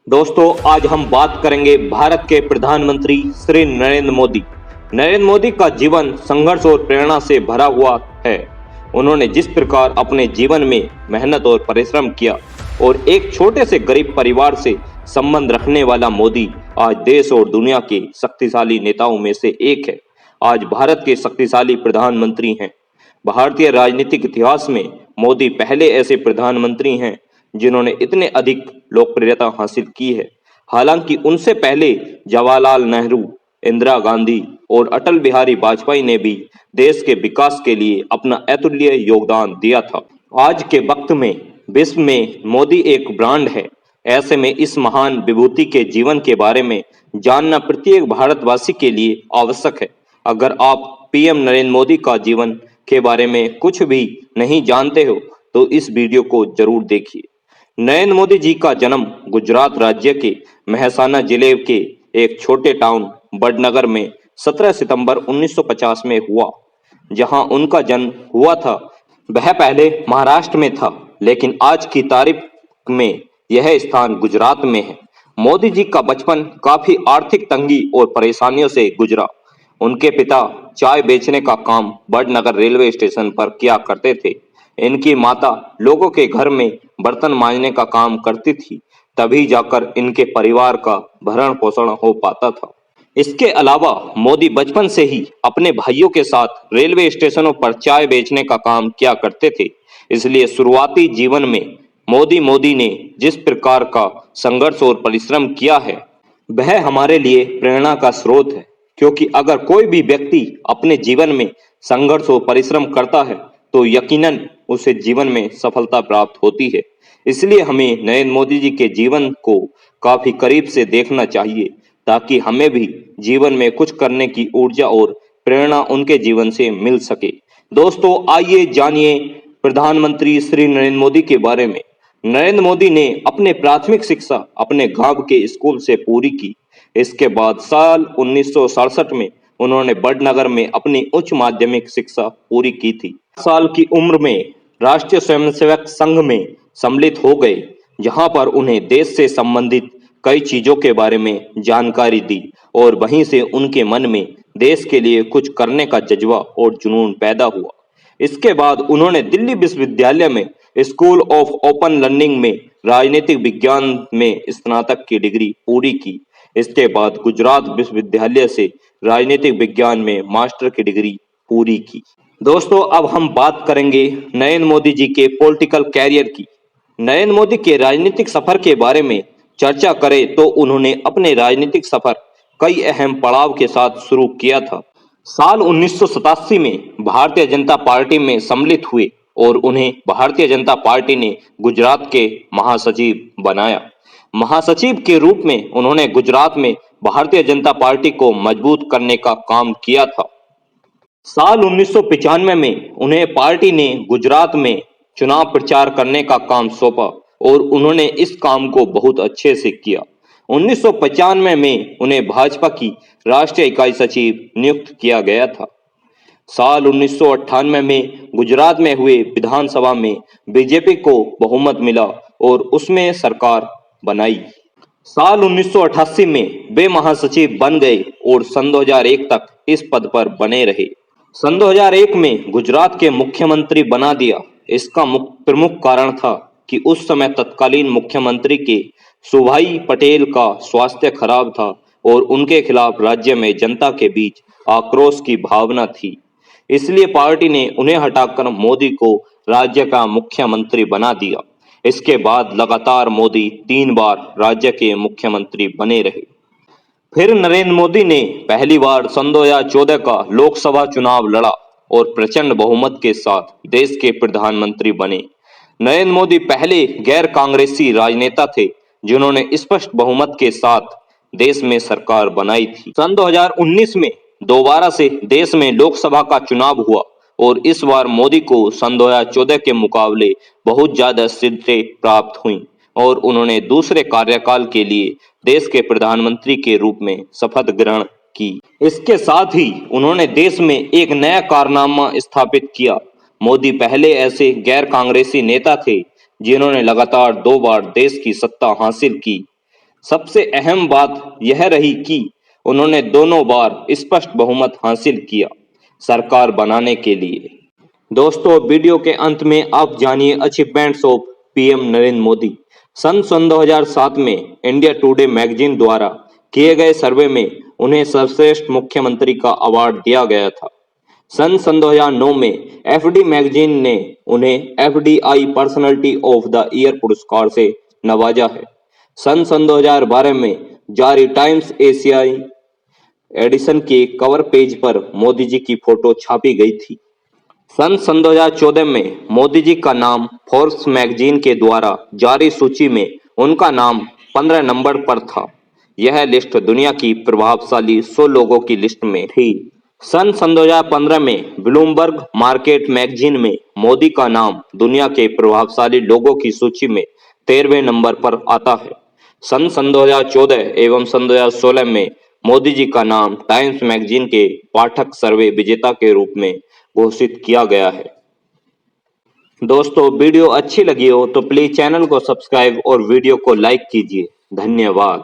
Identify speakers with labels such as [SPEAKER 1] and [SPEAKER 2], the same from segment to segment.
[SPEAKER 1] दोस्तों, आज हम बात करेंगे भारत के प्रधानमंत्री श्री नरेंद्र मोदी। नरेंद्र मोदी का जीवन संघर्ष और प्रेरणा से भरा हुआ है। उन्होंने जिस प्रकार अपने जीवन में मेहनत और परिश्रम किया और एक छोटे से गरीब परिवार से संबंध रखने वाला मोदी आज देश और दुनिया के शक्तिशाली नेताओं में से एक है। आज भारत के शक्तिशाली प्रधानमंत्री हैं। भारतीय राजनीतिक इतिहास में मोदी पहले ऐसे प्रधानमंत्री हैं जिन्होंने इतने अधिक लोकप्रियता हासिल की है। हालांकि उनसे पहले जवाहरलाल नेहरू, इंदिरा गांधी और अटल बिहारी वाजपेयी ने भी देश के विकास के लिए अपना अतुल्य योगदान दिया था। आज के वक्त में विश्व में मोदी एक ब्रांड है। ऐसे में इस महान विभूति के जीवन के बारे में जानना प्रत्येक भारतवासी के लिए आवश्यक है। अगर आप पीएम नरेंद्र मोदी का जीवन के बारे में कुछ भी नहीं जानते हो तो इस वीडियो को जरूर देखिए। नरेंद्र मोदी जी का जन्म गुजरात राज्य के मेहसाना जिले के एक छोटे टाउन वडनगर में 17 सितंबर 1950 में हुआ। जहां उनका जन्म हुआ था वह पहले महाराष्ट्र में था, लेकिन आज की तारीख में यह स्थान गुजरात में है। मोदी जी का बचपन काफी आर्थिक तंगी और परेशानियों से गुजरा। उनके पिता चाय बेचने का काम वडनगर रेलवे स्टेशन पर किया करते थे। इनकी माता लोगों के घर में बर्तन मांजने का काम करती थी। तभी जाकर इनके परिवार का भरण पोषण हो पाता था। इसके अलावा मोदी बचपन से ही अपने भाइयों के साथ रेलवे स्टेशनों पर चाय बेचने का काम किया करते थे। इसलिए शुरुआती जीवन में मोदी ने जिस प्रकार का संघर्ष और परिश्रम किया है वह हमारे लिए प्रेरणा का स्रोत है। क्योंकि अगर कोई भी व्यक्ति अपने जीवन में संघर्ष और परिश्रम करता है तो यकीनन उसे जीवन में सफलता प्राप्त होती है। इसलिए हमें नरेंद्र मोदी जी के जीवन को काफी करीब से देखना चाहिए ताकि हमें भी जीवन में कुछ करने की ऊर्जा और प्रेरणा उनके जीवन से मिल सके। दोस्तों, आइए जानिए प्रधानमंत्री श्री नरेंद्र मोदी के बारे में। नरेंद्र मोदी ने अपने प्राथमिक शिक्षा अपने गांव के स्कूल से पूरी की। इसके बाद साल 1967 में उन्होंने वडनगर में अपनी उच्च माध्यमिक शिक्षा पूरी की थी। साल की उम्र में राष्ट्रीय स्वयंसेवक संघ में सम्मिलित हो गए, जहां पर उन्हें देश से संबंधित कई चीजों के बारे में जानकारी दी और वहीं से उनके मन में देश के लिए कुछ करने का जज्बा और जुनून पैदा हुआ। इसके बाद उन्होंने दिल्ली विश्वविद्यालय में स्कूल ऑफ ओपन लर्निंग में राजनीतिक विज्ञान में स्नातक की डिग्री पूरी की। इसके बाद गुजरात विश्वविद्यालय से राजनीतिक विज्ञान में मास्टर की डिग्री पूरी की। दोस्तों, अब हम बात करेंगे नरेंद्र मोदी जी के पॉलिटिकल कैरियर की। नरेंद्र मोदी के राजनीतिक सफर के बारे में चर्चा करें तो उन्होंने अपने राजनीतिक सफर कई अहम पड़ाव के साथ शुरू किया था। साल 1987 में भारतीय जनता पार्टी में सम्मिलित हुए और उन्हें भारतीय जनता पार्टी ने गुजरात के महासचिव बनाया। महासचिव के रूप में उन्होंने गुजरात में भारतीय जनता पार्टी को मजबूत करने का काम किया था। साल 1995 में उन्हें पार्टी ने गुजरात में चुनाव प्रचार करने का काम सौंपा और उन्होंने इस काम को बहुत अच्छे से किया। 1995 में उन्हें भाजपा की राष्ट्रीय इकाई सचिव नियुक्त किया गया था। साल 1998 में गुजरात में हुए विधानसभा में बीजेपी को बहुमत मिला और उसमें सरकार बनाई। साल 1988 में वे महासचिव बन गए और सन 2001 तक इस पद पर बने रहे। सन 2001 में गुजरात के मुख्यमंत्री बना दिया। इसका प्रमुख कारण था कि उस समय तत्कालीन मुख्यमंत्री के सुभाई पटेल का स्वास्थ्य खराब था और उनके खिलाफ राज्य में जनता के बीच आक्रोश की भावना थी। इसलिए पार्टी ने उन्हें हटाकर मोदी को राज्य का मुख्यमंत्री बना दिया। इसके बाद लगातार मोदी 3 बार राज्य के मुख्यमंत्री बने रहे। फिर नरेंद्र मोदी ने पहली बार सन 2014 का लोकसभा चुनाव लड़ा और प्रचंड बहुमत के साथ देश के प्रधानमंत्री बने। नरेंद्र मोदी पहले गैर कांग्रेसी राजनेता थे जिन्होंने स्पष्ट बहुमत के साथ देश में सरकार बनाई थी। सन 2019 में दोबारा से देश में लोकसभा का चुनाव हुआ और इस बार मोदी को सन 2014 के मुकाबले बहुत ज्यादा सीटें प्राप्त हुईं और उन्होंने दूसरे कार्यकाल के लिए देश के प्रधानमंत्री के रूप में शपथ ग्रहण की। इसके साथ ही उन्होंने देश में एक नया कारनामा स्थापित किया। मोदी पहले ऐसे गैर कांग्रेसी नेता थे जिन्होंने लगातार 2 बार देश की सत्ता हासिल की। सबसे अहम बात यह रही कि उन्होंने दोनों बार स्पष्ट बहुमत हासिल किया सरकार बनाने के लिए। दोस्तों, वीडियो के अंत में आप जानिए achievements of PM Narendra Modi. सन 2007 में इंडिया टुडे मैगजीन द्वारा किए गए सर्वे में उन्हें सर्वश्रेष्ठ मुख्यमंत्री का अवार्ड दिया गया था। सन 2009 में एफडी मैगजीन ने उन्हें FDI personality of the year पुरस्कार से नवाजा है। सन 2012 में जारी टाइम्स एशियाई एडिशन के कवर पेज पर मोदी जी की फोटो छापी गई थी। सन 2014 में मोदी जी का नाम फोर्ब्स मैगजीन के द्वारा जारी सूची में उनका नाम 15 नंबर पर था। यह लिस्ट दुनिया की प्रभावशाली 100 लोगों की लिस्ट में थी। सन 2015 में ब्लूमबर्ग मार्केट मैगजीन में मोदी का नाम दुनिया के प्रभावशाली लोगों की सूची में 13वें नंबर पर आता है। सन 2014 एवं सन 2016 में मोदी जी का नाम टाइम्स मैगजीन के पाठक सर्वे विजेता के रूप में घोषित किया गया है। दोस्तों, वीडियो अच्छी लगी हो तो प्लीज चैनल को सब्सक्राइब और वीडियो को लाइक कीजिए। धन्यवाद।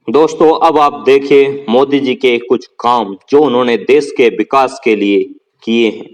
[SPEAKER 1] दोस्तों, अब आप देखिए मोदी जी के कुछ काम जो उन्होंने देश के विकास के लिए किए हैं।